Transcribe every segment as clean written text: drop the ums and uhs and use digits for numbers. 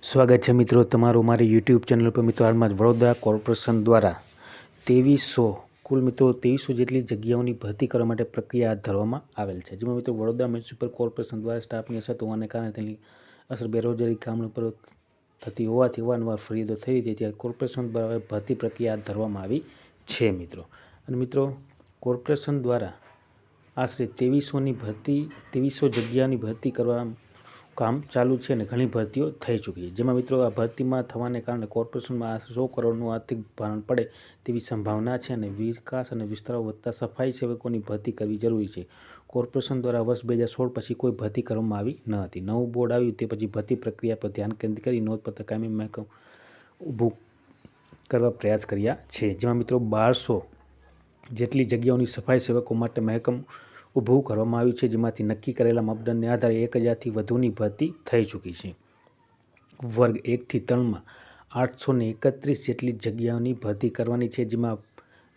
સ્વાગત છે મિત્રો તમારું મારી યુટ્યુબ ચેનલ પર। મિત્રો હાલમાં જ વડોદરા કોર્પોરેશન દ્વારા 2300 કુલ મિત્રો 2300 જેટલી જગ્યાઓની ભરતી કરવા માટે પ્રક્રિયા હાથ ધરવામાં આવેલ છે। જેમાં મિત્રો વડોદરા મ્યુનિસિપલ કોર્પોરેશન દ્વારા સ્ટાફની અછત હોવાને કારણે તેની અસર બેરોજગારી કામ પર થતી હોવાથી અવારનવાર ફરિયાદો થઈ હતી, ત્યારે કોર્પોરેશન દ્વારા ભરતી પ્રક્રિયા હાથ ધરવામાં આવી છે મિત્રો। અને મિત્રો કોર્પોરેશન દ્વારા આશરે 2300 જગ્યાની ભરતી કરવા કામ ચાલુ છે અને ઘણી ભરતીઓ થઈ ચૂકી છે। જેમાં મિત્રો આ ભરતીમાં થવાને કારણે કોર્પોરેશનમાં 100 કરોડનું આર્થિક ભારણ પડે તેવી સંભાવના છે અને વિકાસ અને વિસ્તારો વધતા સફાઈ સેવકોની ભરતી કરવી જરૂરી છે। કોર્પોરેશન દ્વારા વર્ષ 2016 પછી કોઈ ભરતી કરવામાં આવી ન હતી। નવું બોર્ડ આવ્યું તે પછી ભરતી પ્રક્રિયા પર ધ્યાન કેન્દ્રિત કરી નોંધપાત્ર કાયમી મહેકમ ઊભું કરવા પ્રયાસ કર્યા છે। જેમાં મિત્રો 1200 જેટલી જગ્યાઓની સફાઈ સેવકો માટે મહેકમ ઊભું કરવામાં આવ્યું છે, જેમાંથી નક્કી કરેલા માપદંડને આધારે 1000થી વધુની ભરતી થઈ ચૂકી છે। વર્ગ 1 થી 3માં 831 જેટલી જગ્યાઓની ભરતી કરવાની છે, જેમાં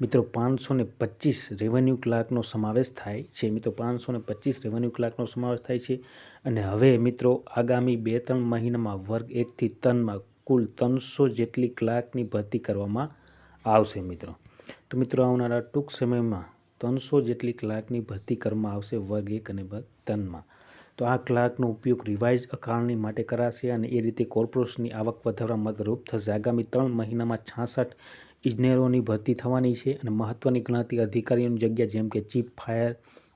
મિત્રો 525 રેવન્યુ ક્લાર્કનો સમાવેશ થાય છે। મિત્રો 525 રેવન્યુ ક્લાર્કનો સમાવેશ થાય છે અને હવે મિત્રો આગામી 2-3 મહિનામાં વર્ગ 1 થી 3માં કુલ 300 જેટલી ક્લાર્કની ભરતી કરવામાં આવશે મિત્રો। તો મિત્રો આવનારા ટૂંક સમયમાં 300 જેટલી ક્લાર્કની ભરતી કરવામાં આવશે વર્ગ 1 અને વર્ગ 3માં। તો આ ક્લાર્કનો ઉપયોગ રિવાઇઝ અકાળની માટે કરાશે અને એ રીતે કોર્પોરેશનની આવક વધારવા મદદરૂપ થશે। આગામી 3 મહિનામાં 66 ઇજનેરોની ભરતી થવાની છે અને મહત્વની ગણાતી અધિકારીઓની જગ્યા જેમ કે chief fire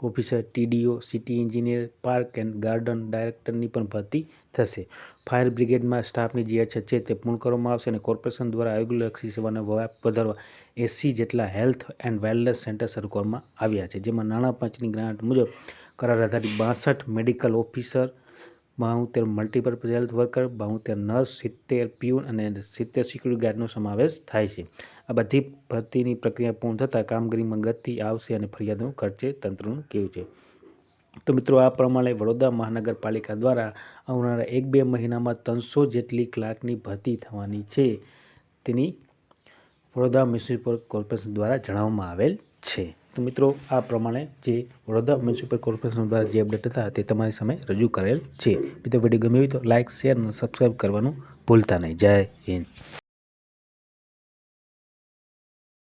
officer, TDO, city engineer, park and garden ડાયરેક્ટરની પણ ભરતી થશે। ફાયર બ્રિગેડમાં સ્ટાફની જે અછત છે તે પૂર્ણ કરવામાં આવશે અને કોર્પોરેશન દ્વારા આરોગ્યલક્ષી સેવાનો વ્યાપ વધારવા 80 જેટલા હેલ્થ એન્ડ વેલનેસ સેન્ટર શરૂ કરવામાં આવ્યા છે, જેમાં નાણાં પંચની ગ્રાન્ટ મુજબ કરાર આધારિત 62 medical officer, 72 multipurpose health worker, 72 nurse, 70 peon અને 70 સિક્યુરિટી ગાર્ડનો સમાવેશ થાય છે। આ બધી ભરતીની પ્રક્રિયા પૂર્ણ થતાં કામગીરીમાં ગતિ આવશે અને ફરિયાદો ઘટશે, તંત્રનું કહેવું છે। તો મિત્રો આ પ્રમાણે વડોદરા મહાનગરપાલિકા દ્વારા આવનારા 1-2 મહિનામાં 300 જેટલી ક્લાર્કની ભરતી થવાની છે, તેની વડોદરા મ્યુનિસિપલ કોર્પોરેશન દ્વારા જણાવવામાં આવેલ છે। તો મિત્રો આ પ્રમાણે જે વડોદરા મ્યુનિસિપલ કોર્પોરેશન દ્વારા જે અપડેટ હતા તે તમારી સામે રજૂ કરેલ છે। મિત્રો વિડીયો ગમ્યો હોય તો લાઇક, શેર અને સબસ્ક્રાઈબ કરવાનું ભૂલતા નહીં। જય હિન્દ।